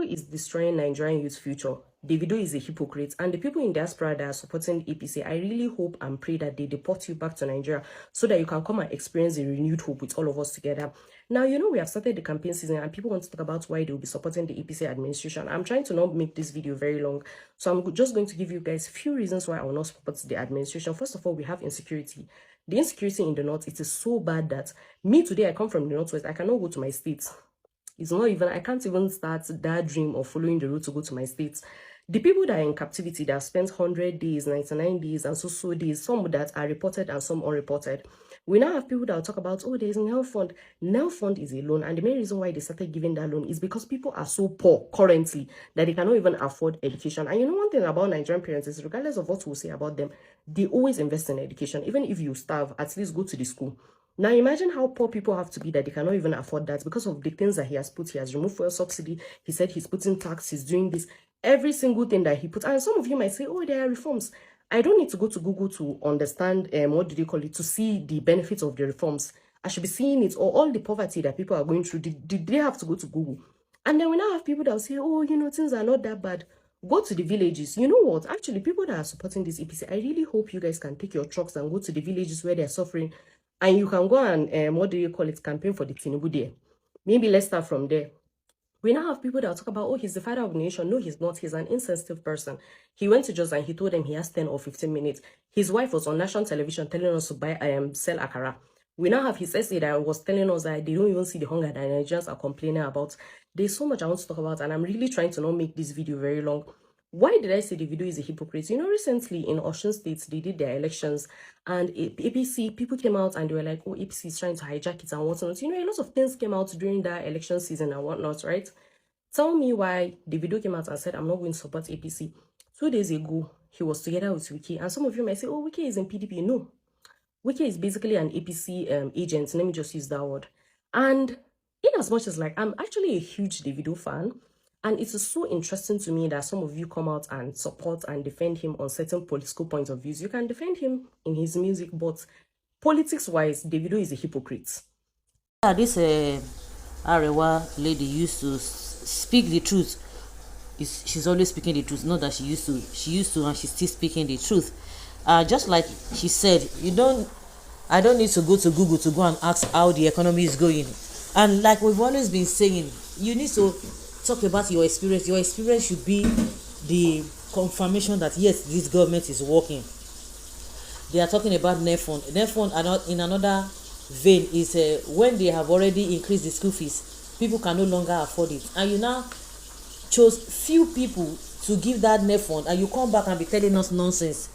Tinubu is destroying Nigerian youth future. Davido is a hypocrite, and the people in diaspora that are supporting APC, I really hope and pray that they deport you back to Nigeria so that you can come and experience a renewed hope with all of us together. Now, we have started the campaign season and people want to talk about why they will be supporting the APC administration. I'm trying to not make this video very long, so I'm just going to give you guys a few reasons why I will not support the administration. First of all, we have insecurity. The insecurity in the north, it is so bad that me today, I come from the northwest, I cannot go to my state. It's not even, I can't even start that dream of following the route to go to my state. The people that are in captivity that spent 100 days, 99 days, and so days, some that are reported and some unreported. We now have people that will talk about, oh, there's a NEL fund. NEL fund is a loan, and the main reason why they started giving that loan is because people are so poor currently that they cannot even afford education. And one thing about Nigerian parents is, regardless of what we'll say about them, they always invest in education. Even if you starve, at least go to the school. Now, imagine how poor people have to be that they cannot even afford that because of the things that he has put. He has removed fuel subsidy. He said he's putting tax. He's doing this. Every single thing that he put. And some of you might say, oh, there are reforms. I don't need to go to Google to understand, what do they call it, to see the benefits of the reforms. I should be seeing it, or all the poverty that people are going through. Did they have to go to Google? And then we now have people that will say, oh, things are not that bad. Go to the villages. You know what? Actually, people that are supporting this EPC, I really hope you guys can take your trucks and go to the villages where they're suffering. And you can go and, what do you call it, campaign for the Tinubu there. Maybe let's start from there. We now have people that talk about, oh, he's the father of the nation. No, he's not. He's an insensitive person. He went to Jos and he told them he has 10 or 15 minutes. His wife was on national television telling us to sell akara. We now have his essay that was telling us that they don't even see the hunger that Nigerians are complaining about. There's so much I want to talk about, and I'm really trying to not make this video very long. Why did I say the video is a hypocrite? Recently in Osun State, they did their elections, and APC, people came out and they were like, oh, APC is trying to hijack it and whatnot. A lot of things came out during that election season and whatnot, right? Tell me why the video came out and said, I'm not going to support APC. 2 days ago, he was together with Wiki, and some of you might say, oh, Wiki is in PDP. No. Wiki is basically an APC agent. Let me just use that word. And in as much as, I'm actually a huge Davido fan, and it is so interesting to me that some of you come out and support and defend him on certain political points of views. You can defend him in his music, but politics-wise, Davido is a hypocrite. This Arewa lady used to speak the truth. She's always speaking the truth. Not that she used to, and she's still speaking the truth. Just like she said, I don't need to go to Google to go and ask how the economy is going. And like we've always been saying, you need to talk about your experience. Your experience should be the confirmation that yes, this government is working. They are talking about NEL fund. NEL fund, in another vein, is when they have already increased the school fees, people can no longer afford it, and you now chose few people to give that NEL fund, and you come back and be telling us nonsense,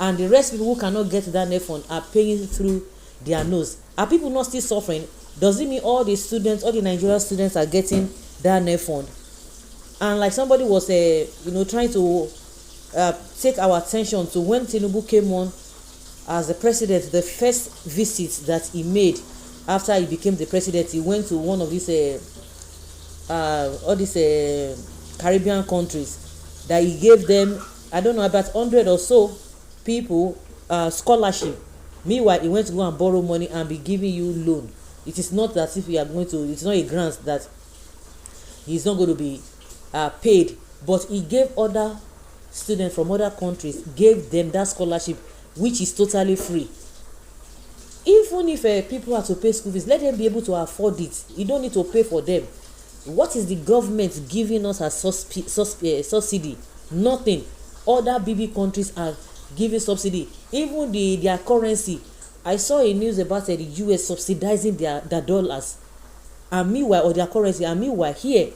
and the rest people who cannot get that NEL fund are paying through their nose. Are people not still suffering? Does it mean all the Nigerian students are getting that NEL fund? And like somebody was trying to take our attention to when Tinubu came on as the president, the first visit that he made after he became the president, he went to one of these all these Caribbean countries that he gave them, I don't know, about 100 or so people scholarship. Meanwhile, he went to go and borrow money and be giving you loan. It is not that if we are going to, it's not a grant that he's not going to be paid, but he gave other students from other countries, gave them that scholarship, which is totally free. Even if people have to pay school fees, let them be able to afford it. You don't need to pay for them. What is the government giving us as subsidy? Nothing. Other BB countries are giving subsidy. Even their currency. I saw a news about the US subsidizing their dollars, and meanwhile, or their currency. And meanwhile, here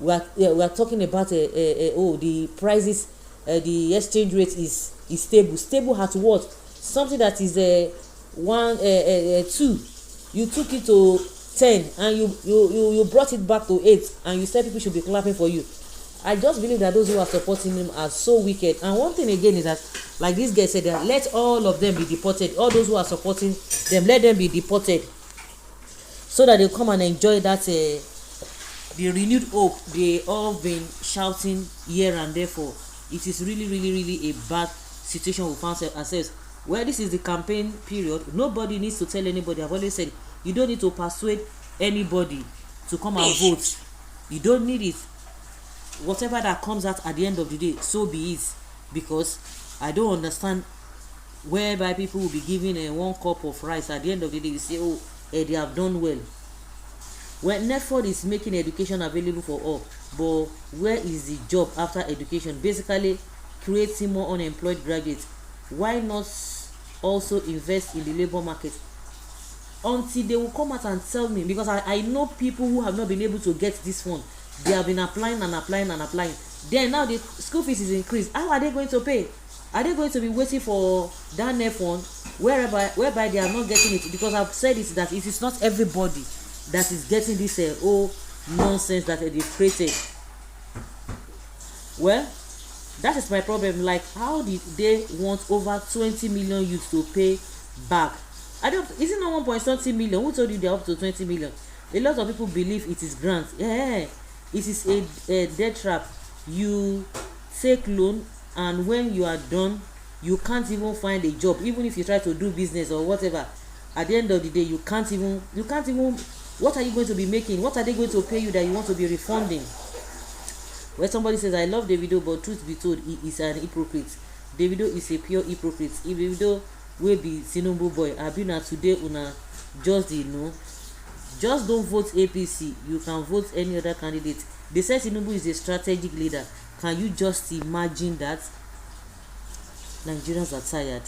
we are talking about the prices, the exchange rate is stable. Stable at what? Something that is 2, you took it to 10, and you brought it back to 8, and you said people should be clapping for you. I just believe that those who are supporting him are so wicked. And one thing again is that, like this guy said, that let all of them be deported. All those who are supporting them, let them be deported, so that they come and enjoy that the renewed hope they all been shouting here and there for. It is really, really, really a bad situation we found ourselves. Well, this is the campaign period. Nobody needs to tell anybody. I've always said, you don't need to persuade anybody to come and vote. You don't need it. whatever that comes out at the end of the day, so be it. Because I don't understand whereby people will be given a 1 cup of rice. At the end of the day, you say, oh, they have done well. When NEFOD is making education available for all, but where is the job after education? Basically creating more unemployed graduates. Why not also invest in the labor market? Until they will come out and tell me, because I know people who have not been able to get this one. They have been applying and applying and applying. Then now the school fees is increased. How are they going to pay? Are they going to be waiting for that NEFOD whereby they are not getting it? Because I've said it that it is not everybody that is getting this nonsense that they created. Well, that is my problem. Like, how did they want over 20 million youths to pay back? Is it not 1 point something million? Who told you they're up to 20 million? A lot of people believe it is grant. Yeah, it is a debt trap. You take loan, and when you are done, you can't even find a job. Even if you try to do business or whatever, at the end of the day, you can't even. What are you going to be making? What are they going to pay you that you want to be refunding? When somebody says, I love Davido, but truth be told, he is an hypocrite. Davido is a pure hypocrite. If Davido will be Tinubu boy, I been at today una just just don't vote APC. You can vote any other candidate. They say Tinubu is a strategic leader. Can you just imagine that? Nigerians are tired.